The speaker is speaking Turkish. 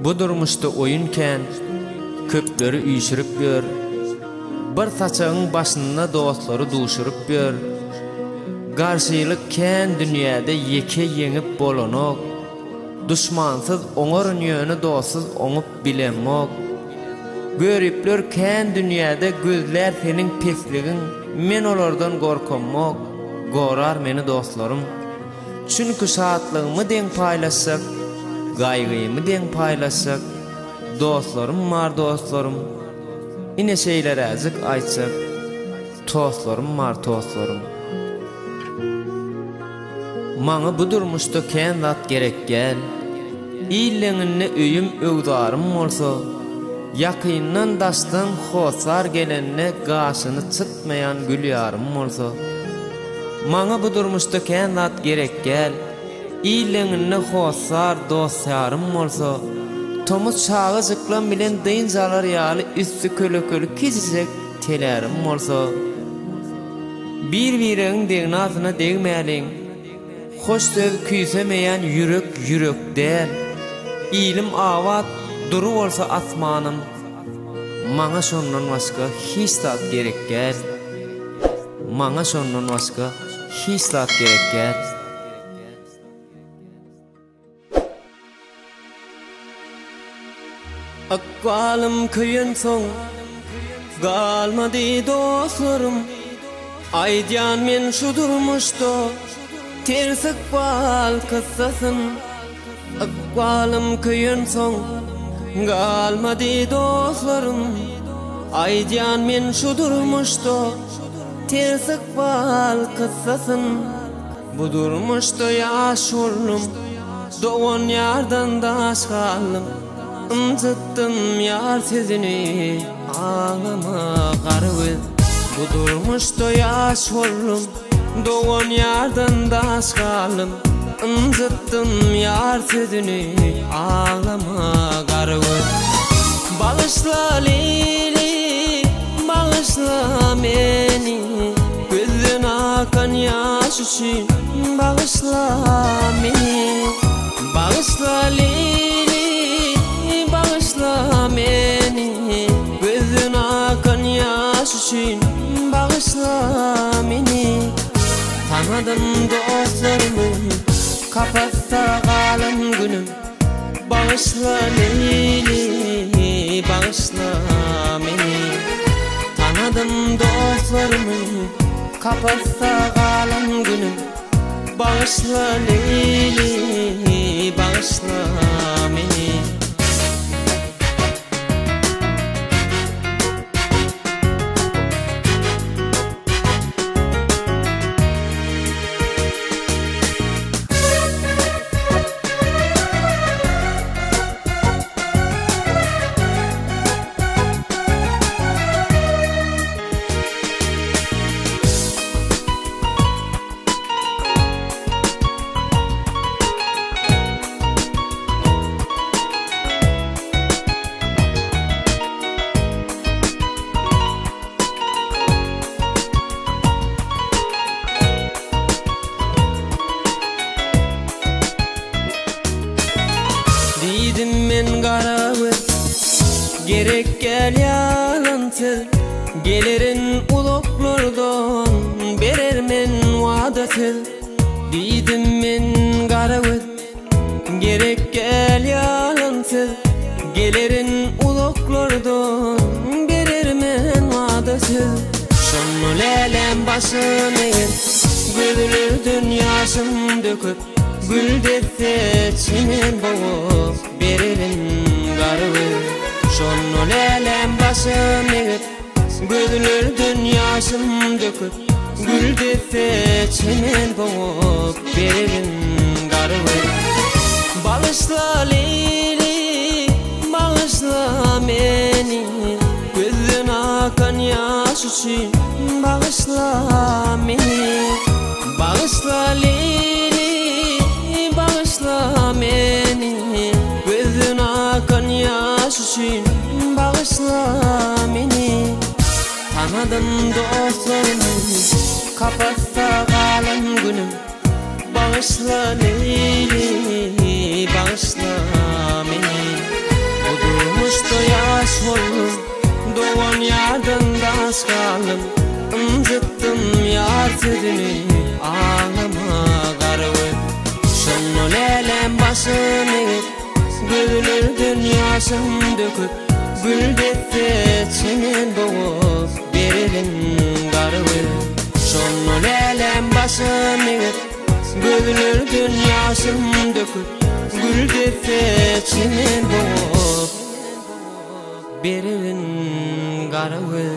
Bu durmuşda oyunken köpleri üýşürip ber. Bir saçağın başına dostları duşurup ber. Garşylyk kän dünýäde ýeke ýeňip bolanok. Düşmansyz oňar ýöne dostsuz oňup bilenmok. Görüpler kän dünýäde gözler seniň pesligiň, men olardan gorkanmok. Gorar meni dostlarym. Çünkü şatlygymı deň paýlaşsak, gaýgymy deň paýlaşsak, dostlarym mar dostlarym. Ine şeýler äzik aýtsak, dostlarym mar dostlarym. Maňa bu durmuşda kän zat gerek gel. İlleňine öýüm öwdarym bolsa, ýakyndan daşdan hosar gelenne gaşyny çıtmayan gül ýarym bolsa. Maňa bu durmuşda kän zat gerek gel. İlleňine hosar dost ýarym bolsa, tomuz çağı zyklan bilen dynjalar ýaly üstü kölökölü kizisek telerim bolsa. Bir-biriň degnasyna degmäliň. Hoş söz küýsemeýän ýürek ýürek däl. İlim awat duru bolsa asmanym. Maňa şondan başga hiç zat gerek gel. Maňa şondan başga hiç zat gerek gel. Akbalym köýen soň galmady dostlarym. Aýdýan men şu durmuşda ters akbal kıssasın. Akbalym köýen soň galmady dostlarym. Aýdýan men şu durmuşda ters akbal kıssasın. Bu durmuşda ýaşurlym, dowan ýardan daşgalym. Unutdum ýar sezini, ağlama garwy. Bu durmuşda ýaşurlym, dowan ýardan daşgalym. Unutdum ýar sezini, ağlama garwy. Bağışla Leyli, bağışla meni, gözden akan ýaş üçin bağışla meni. Bağışla Leyli, bağışla meni, gözden akan ýaş üçin bağışla meni. Tanadım dostlarımı, kapatsa galan günüm. Bağışla Leyli, bağışla meni. Tanadım dostlarımı, kapatsa galan günüm. Bağışla Leyli, bağışla meni. Diýdim men gara göz, gerek gel ýalansız. Gelerin uluklardan, berermen wadasyz. Diýdim men gara göz, gerek gel ýalansız. Gelerin uluklardan, berermen wadasyz. Şonu lelem başyny ger, gözlerden ýaşym döküp. Gül dese çimen boğup bererim garwy. Şonu lelem başyny ger, gözlerden ýaşym döküp. Gül dese çimen boğup bererim garwy. Bağışla Leyli, bağışla meni, gözden akan ýaş üçin bağışla meni. Bağışla Leyli, bağışla meni, gözden akan ýaş üçin bağışla meni. Tanadım dostlarımı, kapatsa galan günüm. Bağışla Leyli, bağışla meni. Muşda yaş oldum, doğan yardan daş kaldım. Imzıttım yar tüdünü, ağlama garıvı. Şonno lelem başını, gülür dünyasın döküp. Gül dette çenen boğup, berilin garıvı. Şonno lelem başını, gülür dünyasın döküp. Gül dette çenen boğup, berilin garıvı.